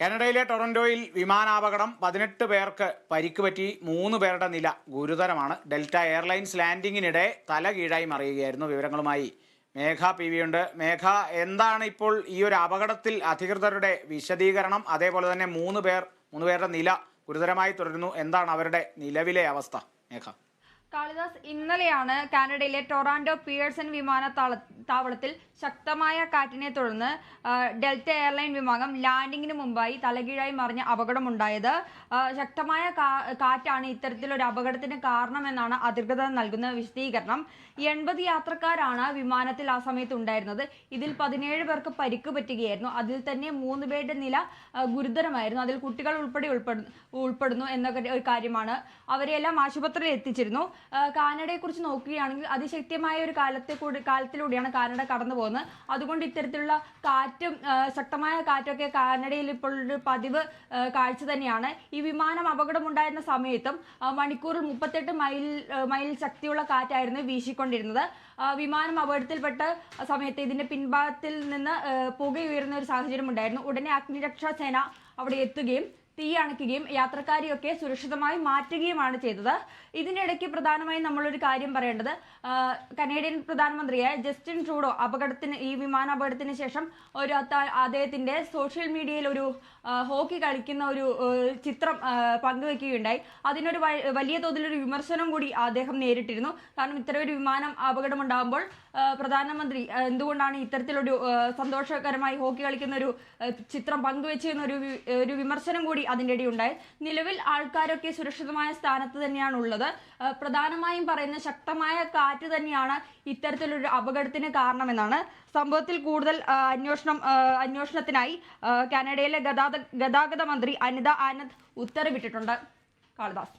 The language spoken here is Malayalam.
കാനഡയിലെ ടൊറന്റോയിൽ വിമാനാപകടം 18 പേർക്ക് പരിക്ക് പറ്റി. 3 പേരുടെ നില ഗുരുതരമാണ്. ഡെൽറ്റ എയർലൈൻസ് ലാൻഡിങ്ങിനിടെ തല കീഴായി മറിയുകയായിരുന്നു. വിവരങ്ങളുമായി മേഘ PV ഉണ്ട്. മേഘ, എന്താണ് ഇപ്പോൾ ഈ ഒരു അപകടത്തിൽ അധികൃതരുടെ വിശദീകരണം? അതേപോലെ തന്നെ 3 പേരുടെ നില ഗുരുതരമായി തുടരുന്നു. എന്താണ് അവരുടെ നിലവിലെ അവസ്ഥ? മേഘ. കാളിദാസ്, ഇന്നലെയാണ് കാനഡയിലെ ടൊറാൻഡോ പിയേഴ്സൺ വിമാനത്താവളത്തിൽ ശക്തമായ കാറ്റിനെ തുടർന്ന് ഡെൽറ്റ എയർലൈൻ വിമാനം ലാൻഡിങ്ങിന് മുമ്പായി തലകീഴായി മറിഞ്ഞ അപകടമുണ്ടായത്. ശക്തമായ കാറ്റാണ് ഇത്തരത്തിലൊരു അപകടത്തിന് കാരണമെന്നാണ് അധികൃതർ നൽകുന്ന വിശദീകരണം. 80 യാത്രക്കാരാണ് വിമാനത്തിൽ ആ സമയത്ത് ഉണ്ടായിരുന്നത്. ഇതിൽ 17 പേർക്ക് പരിക്ക് പറ്റുകയായിരുന്നു. അതിൽ തന്നെ 3 പേരുടെ നില ഗുരുതരമായിരുന്നു. അതിൽ കുട്ടികൾ ഉൾപ്പെടുന്നു എന്നൊക്കെ ഒരു കാര്യമാണ്. അവരെയെല്ലാം ആശുപത്രിയിൽ എത്തിച്ചിരുന്നു. കാനഡയെക്കുറിച്ച് നോക്കുകയാണെങ്കിൽ അതിശക്തമായ ഒരു കാലത്തിലൂടെയാണ് കാനഡ കടന്നു പോകുന്നത്. അതുകൊണ്ട് ഇത്തരത്തിലുള്ള കാറ്റും ശക്തമായ കാറ്റൊക്കെ കാനഡയിൽ ഇപ്പോൾ ഒരു പതിവ് കാഴ്ച തന്നെയാണ്. ഈ വിമാനം അപകടമുണ്ടായിരുന്ന സമയത്തും മണിക്കൂറിൽ 38 മൈൽ ശക്തിയുള്ള കാറ്റായിരുന്നു വീശിക്കൊണ്ടിരുന്നത്. വിമാനം അപകടത്തിൽപ്പെട്ട സമയത്ത് ഇതിന്റെ പിൻഭാഗത്തിൽ നിന്ന് പുകയുയരുന്ന ഒരു സാഹചര്യം ഉണ്ടായിരുന്നു. ഉടനെ അഗ്നിരക്ഷാ സേന അവിടെ എത്തുകയും തീ അണയ്ക്കുകയും യാത്രക്കാരെയൊക്കെ സുരക്ഷിതമായി മാറ്റുകയുമാണ് ചെയ്തത്. ഇതിനിടയ്ക്ക് പ്രധാനമായും നമ്മളൊരു കാര്യം പറയേണ്ടത്, കനേഡിയൻ പ്രധാനമന്ത്രിയായ ജസ്റ്റിൻ ട്രൂഡോ ഈ വിമാനാപകടത്തിന് ശേഷം അദ്ദേഹത്തിന്റെ സോഷ്യൽ മീഡിയയിൽ ഒരു ഹോക്കി കളിക്കുന്ന ഒരു ചിത്രം പങ്കുവെക്കുകയുണ്ടായി. അതിനൊരു വലിയ തോതിലൊരു വിമർശനം കൂടി അദ്ദേഹം നേരിട്ടിരുന്നു. കാരണം ഇത്തരം ഒരു വിമാനം അപകടമുണ്ടാകുമ്പോൾ പ്രധാനമന്ത്രി എന്തുകൊണ്ടാണ് ഇത്തരത്തിലൊരു സന്തോഷകരമായി ഹോക്കി കളിക്കുന്ന ഒരു ചിത്രം പങ്കുവെച്ചെന്ന ഒരു വിമർശനം കൂടി അതിൻ്റെ ഇടയുണ്ടായി. നിലവിൽ ആൾക്കാരൊക്കെ സുരക്ഷിതമായ സ്ഥാനത്ത് തന്നെയാണ് ഉള്ളത്. പ്രധാനമായും പറയുന്ന ശക്തമായ കാറ്റ് തന്നെയാണ് ഇത്തരത്തിലൊരു അപകടത്തിന് കാരണമെന്നാണ്. സംഭവത്തിൽ കൂടുതൽ അന്വേഷണത്തിനായി കാനഡയിലെ ഗതാഗത മന്ത്രി അനിത ആനന്ദ് ഉത്തരവിട്ടിട്ടുണ്ട്. കാളിദാസ്.